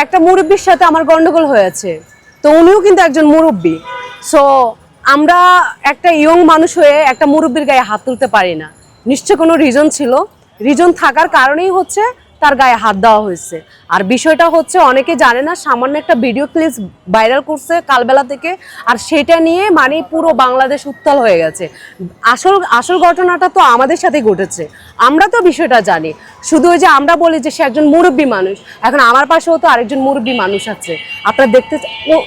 একটা মুরব্বির সাথে আমার গন্ডগোল হয়েছে, তো উনিও কিন্তু একজন মুরব্বি। সো আমরা একটা ইয়ং মানুষ হয়ে একটা মুরব্বির গায়ে হাত তুলতে পারি না। নিশ্চয় কোনো রিজন ছিল, রিজন থাকার কারণেই হচ্ছে তার গায়ে হাত দেওয়া হয়েছে। আর বিষয়টা হচ্ছে অনেকে জানে না, সামান্য একটা ভিডিও ক্লিপ ভাইরাল করছে কালবেলা থেকে, আর সেটা নিয়ে মানে পুরো বাংলাদেশ উত্তাল হয়ে গেছে। আসল ঘটনাটা তো আমাদের সাথেই ঘটেছে, আমরা তো বিষয়টা জানি। শুধু ওই যে আমরা বলি যে সে একজন মুরব্বী মানুষ, এখন আমার পাশেও তো আরেকজন মুরব্বী মানুষ আছে। আপনারা দেখতে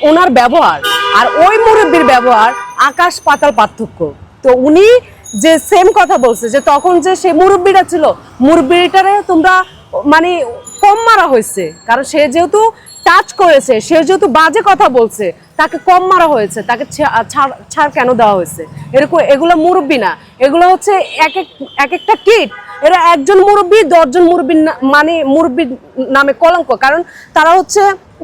ওনার ব্যবহার আর ওই মুরব্বীর ব্যবহার আকাশ পাতাল পার্থক্য। তো উনি যে সেম কথা বলছে যে তখন যে সে মুরব্বীটা ছিল, মুরব্বীটারে তোমরা মানে কম মারা হয়েছে, কারণ সে যেহেতু টাচ করেছে, সে যেহেতু বাজে কথা বলছে, তাকে কম মারা হয়েছে, তাকে ছাড় কেন দেওয়া হয়েছে? এরকম এগুলো মুরব্বী না, এগুলো হচ্ছে এক একটা কিট। এরা একজন মুরব্বী 10 জন মুরব্বী মানে মুরব্বীর নামে কলঙ্ক, কারণ তারা হচ্ছে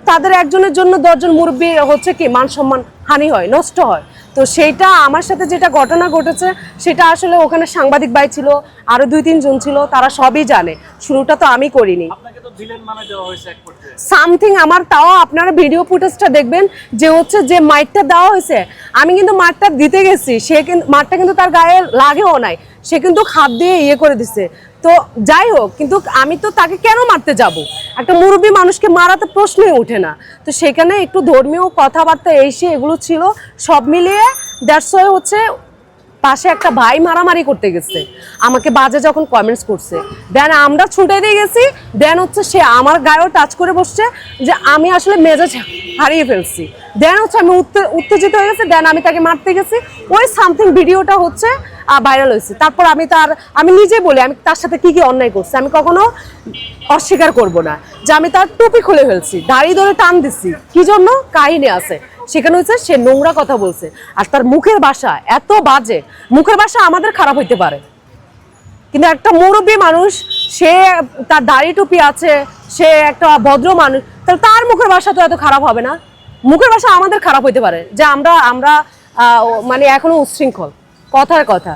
তাদের একজনের জন্য 10 জন মুরব্বী হচ্ছে কি মান সম্মান হানি হয়, নষ্ট হয়। তো সেইটা আমার সাথে যেটা ঘটনা ঘটেছে সেটা আসলে ওখানে সাংবাদিক ভাই ছিল, আরো 2-3 জন ছিল, তারা সবই জানে। শুরুটা তো আমি করিনি, সামথিং আমার। তাও আপনারা ভিডিও ফুটেজটা দেখবেন যে হচ্ছে যে মাইটটা দেওয়া হয়েছে, আমি কিন্তু মাঠটা দিতে গেছি, সে কিন্তু মাঠটা কিন্তু তার গায়ে লাগেও নাই, সে কিন্তু হাত দিয়ে ইয়ে করে দিছে। তো যাই হোক, কিন্তু আমি তো তাকে কেন মারতে যাব? একটা মুরব্বী মানুষকে মারাতে প্রশ্নই ওঠে না। তো সেখানে একটু ধর্মীয় কথাবার্তা এসে এগুলো ছিল, সব মিলিয়ে দ্যাটস ওয়াই হচ্ছে পাশে একটা ভাই মারামারি করতে গেছে, আমাকে বাজে যখন কমেন্টস করছে, দেন আমরা ছুটে দিয়ে গেছি। দেন হচ্ছে সে আমার গায়েও টাচ করে বসছে, যে আমি আসলে মেজাজ হারিয়ে ফেলছি। দেন হচ্ছে আমি উত্তেজিত হয়ে গেছে, দেন আমি তাকে মারতে গেছি। ওই সামথিং ভিডিওটা হচ্ছে ভাইরাল হয়েছে। তারপর আমি নিজে বলি আমি তার সাথে কি কি অন্যায় করছি, আমি কখনো অস্বীকার করব না যে আমি তার টুপি খুলে ফেলছি, দাড়ি ধরে টান দিচ্ছি, কি জন্য কাহিনী আছে সেখানে হচ্ছে। সে নোংরা কথা বলছে, আর তার মুখের ভাষা এত বাজে। মুখের ভাষা আমাদের খারাপ হইতে পারে, কিন্তু একটা মুরব্বী মানুষ, সে তার দাড়ি টুপি আছে, সে একটা ভদ্র মানুষ, তাহলে তার মুখের ভাষা তো এত খারাপ হবে না। মুখের ভাষা আমাদের খারাপ হইতে পারে যে আমরা মানে এখনো উচ্ছৃঙ্খল, কথার কথা,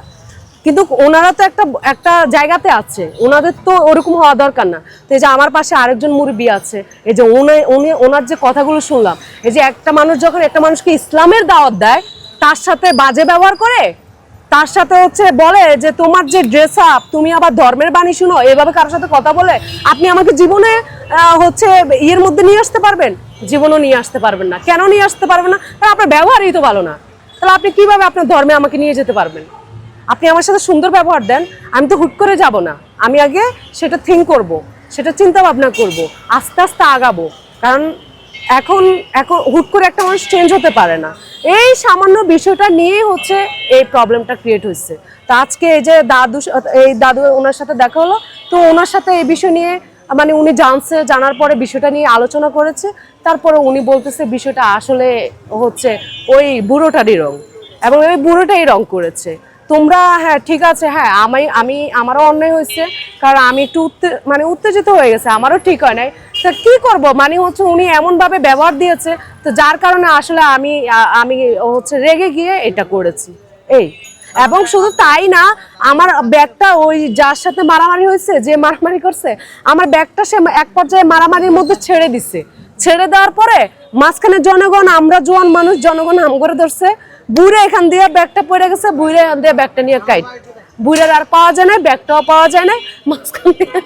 কিন্তু ওনারা তো একটা জায়গাতে আছে, ওনাদের তো ওরকম হওয়া দরকার না। তো এই যে আমার পাশে আরেকজন মুরব্বী আছে, এই যে ওনার যে কথাগুলো শুনলাম, এই যে একটা মানুষ যখন একটা মানুষকে ইসলামের দাওয়াত দেয়, তার সাথে বাজে ব্যবহার করে, তার সাথে হচ্ছে বলে যে তোমার যে ড্রেস আপ, তুমি আবার ধর্মের বাণী শুনো, এভাবে কারোর সাথে কথা বলে আপনি আমাকে জীবনে হচ্ছে ইয়ের মধ্যে নিয়ে আসতে পারবেন? জীবনও নিয়ে আসতে পারবেন না। কেন নিয়ে আসতে পারবেন না? কারণ আপনার ব্যবহারই তো ভালো না। তাহলে আপনি কিভাবে আপনার ধর্মে আমাকে নিয়ে যেতে পারবেন? আপনি আমার সাথে সুন্দর ব্যবহার দেন, আমি তো হুট করে যাব না, আমি আগে সেটা থিঙ্ক করব, সেটা চিন্তা ভাবনা করব, আস্তে আস্তে আগাবো। কারণ এখন হুট করে একটা মানুষ চেঞ্জ হতে পারে না। এই সামান্য বিষয়টা নিয়েই হচ্ছে এই প্রবলেমটা ক্রিয়েট হয়েছে। তো আজকে এই যে দাদু ওনার সাথে দেখা হলো, তো ওনার সাথে এই বিষয় নিয়ে মানে উনি জানার পরে বিষয়টা নিয়ে আলোচনা করেছে। তারপরে উনি বলতেছে বিষয়টা আসলে হচ্ছে ওই বুড়োটারই রং, এবং ওই বুড়োটাই রং করেছে। তোমরা হ্যাঁ ঠিক আছে, হ্যাঁ আমারও অন্যায় হয়েছে, কারণ আমি একটু উত্তেজিত হয়ে গেছে, আমারও ঠিক হয় নাই। তো কি করব, মানে হচ্ছে উনি এমনভাবে ব্যবহার দিয়েছে, তো যার কারণে আসলে আমি হচ্ছে রেগে গিয়ে এটা করেছি এই। এবং শুধু তাই না, আমার ব্যাগটা ওই যার সাথে মারামারি হয়েছে, যে মারামারি করছে, আমার ব্যাগটা সে এক পর্যায়ে মারামারির মধ্যে ছেড়ে দিছে। ছেড়ে দেওয়ার পরে মাঝখানে জনগণ, আমরা জোয়ান মানুষ, জনগণ হাম করে ধরছে, বুড়ে এখান দিয়ে ব্যাগটা পড়ে গেছে, বুড়ে এখান দিয়ে ব্যাগটা নিয়ে কাইট, বুড়ের আর পাওয়া যায় না, ব্যাগটাও পাওয়া যায় না, মাঝখান দিয়ে